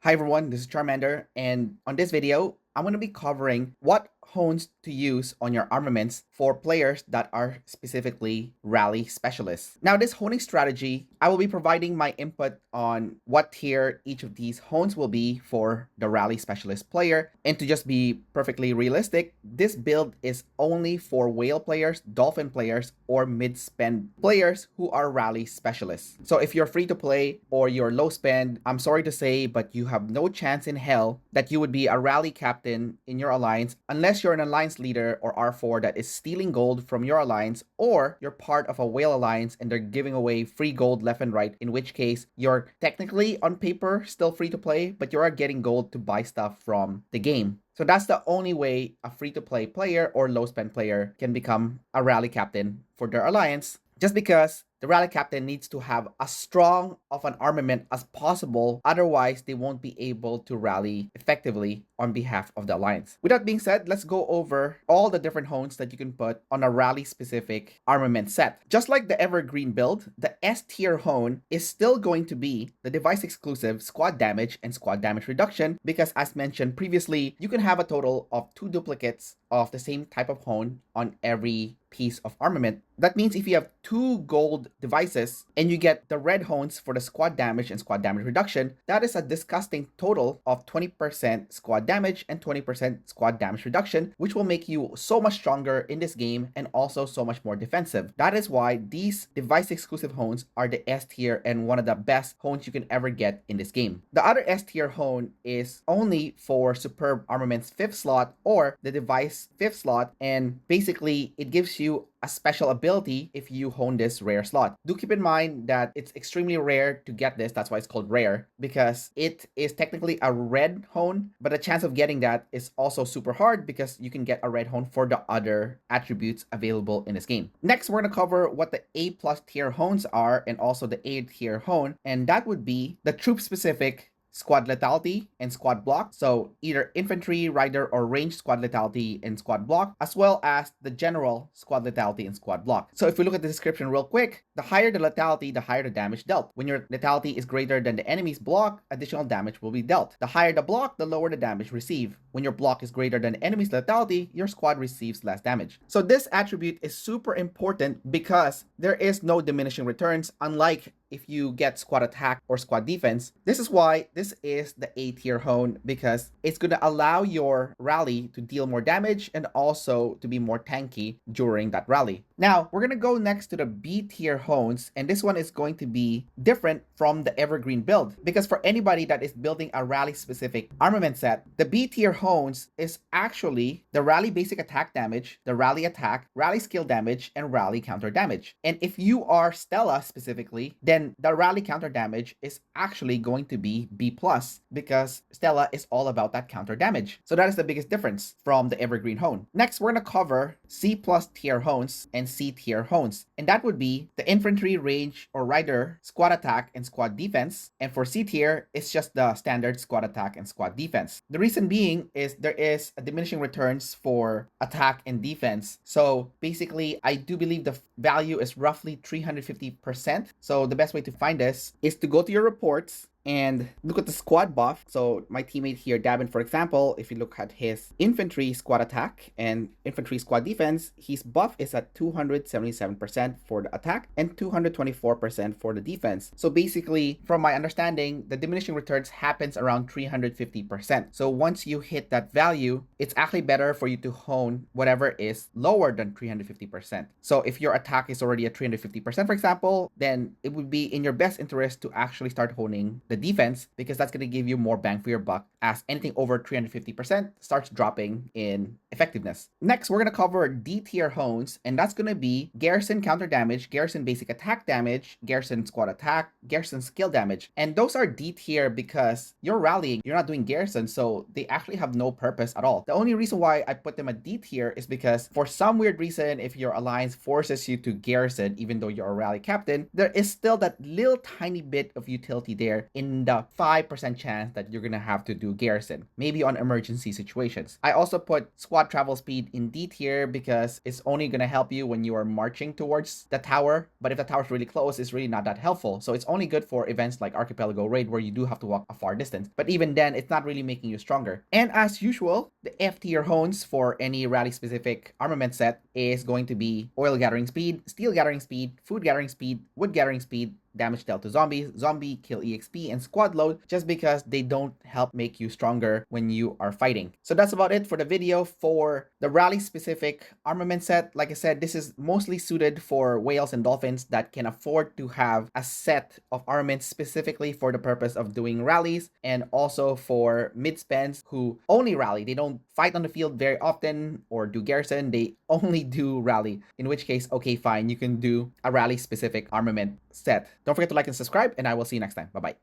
Hi everyone, this is Charmander, and on this video, I'm going to be covering what hones to use on your armaments for players that are specifically rally specialists. Now, this honing strategy, I will be providing my input on what tier each of these hones will be for the rally specialist player. And to just be perfectly realistic, this build is only for whale players, dolphin players, or mid-spend players who are rally specialists. So if you're free to play or you're low spend, I'm sorry to say, but you have no chance in hell that you would be a rally captain in your alliance unless you're an alliance leader or R4 that is stealing gold from your alliance, or you're part of a whale alliance and they're giving away free gold left and right, in which case you're technically on paper still free to play, but you are getting gold to buy stuff from the game. So that's the only way a free-to-play player or low-spend player can become a rally captain for their alliance, just because the rally captain needs to have as strong of an armament as possible. Otherwise, they won't be able to rally effectively on behalf of the alliance. With that being said, let's go over all the different hones that you can put on a rally-specific armament set. Just like the Evergreen build, the S tier hone is still going to be the device-exclusive squad damage and squad damage reduction, because as mentioned previously, you can have a total of 2 duplicates of the same type of hone on every piece of armament. That means if you have 2 gold devices and you get the red hones for the squad damage and squad damage reduction, that is a disgusting total of 20% squad damage and 20% squad damage reduction, which will make you so much stronger in this game and also so much more defensive. That is why these device exclusive hones are the S tier and one of the best hones you can ever get in this game. The other S tier hone is only for Superb Armament's 5th slot or the device 5th slot, and basically it gives you a special ability if you hone this rare slot. Do keep in mind that it's extremely rare to get this. That's why it's called rare, because it is technically a red hone, but the chance of getting that is also super hard because you can get a red hone for the other attributes available in this game. Next, we're going to cover what the A+ tier hones are and also the A tier hone, and that would be the troop specific squad lethality and squad block. So either infantry, rider, or ranged squad lethality and squad block, as well as the general squad lethality and squad block. So if we look at the description real quick, the higher the lethality, the higher the damage dealt. When your lethality is greater than the enemy's block, additional damage will be dealt. The higher the block, the lower the damage received. When your block is greater than the enemy's lethality, your squad receives less damage. So this attribute is super important because there is no diminishing returns, unlike if you get squad attack or squad defense. This is why this is the A tier hone, because it's going to allow your rally to deal more damage and also to be more tanky during that rally. Now, we're going to go next to the B tier hones, and this one is going to be different from the Evergreen build, because for anybody that is building a rally specific armament set, the B tier hones is actually the rally basic attack damage, the rally attack, rally skill damage, and rally counter damage. And if you are Stella specifically, then the rally counter damage is actually going to be B+, because Stella is all about that counter damage. So that is the biggest difference from the Evergreen hone. Next, we're going to cover C+ tier hones and C tier hones, and that would be the infantry, range, or rider, squad attack, and squad defense. And for C tier, it's just the standard squad attack and squad defense. The reason being is there is a diminishing returns for attack and defense. So basically, I do believe the value is roughly 350%. So the best way to find this is to go to your reports and look at the squad buff. So my teammate here, Dabin, for example, if you look at his infantry squad attack and infantry squad defense, his buff is at 277% for the attack and 224% for the defense. So basically, from my understanding, the diminishing returns happens around 350%. So once you hit that value, it's actually better for you to hone whatever is lower than 350%. So if your attack is already at 350%, for example, then it would be in your best interest to actually start honing the defense, because that's going to give you more bang for your buck, as anything over 350% starts dropping in effectiveness. Next, we're going to cover D tier hones, and that's going to be garrison counter damage, garrison basic attack damage, garrison squad attack, garrison skill damage. And those are D tier because you're rallying, you're not doing garrison, so they actually have no purpose at all. The only reason why I put them at D tier is because for some weird reason, if your alliance forces you to garrison, even though you're a rally captain, there is still that little tiny bit of utility there in in the 5% chance that you're gonna have to do garrison, maybe on emergency situations. I also put squad travel speed in D tier because it's only gonna help you when you are marching towards the tower, but if the tower's really close, it's really not that helpful. So it's only good for events like Archipelago Raid where you do have to walk a far distance, but even then, it's not really making you stronger. And as usual, the F tier hones for any rally specific armament set is going to be oil gathering speed, steel gathering speed, food gathering speed, wood gathering speed, damage dealt to zombies, zombie kill exp, and squad load, just because they don't help make you stronger when you are fighting. So that's about it for the video for the rally specific armament set. Like I said, this is mostly suited for whales and dolphins that can afford to have a set of armaments specifically for the purpose of doing rallies, and also for mid-spends who only rally. They don't fight on the field very often or do garrison, they only do rally, in which case, okay, fine, you can do a rally specific armament set. Don't forget to like and subscribe, and I will see you next time. Bye-bye.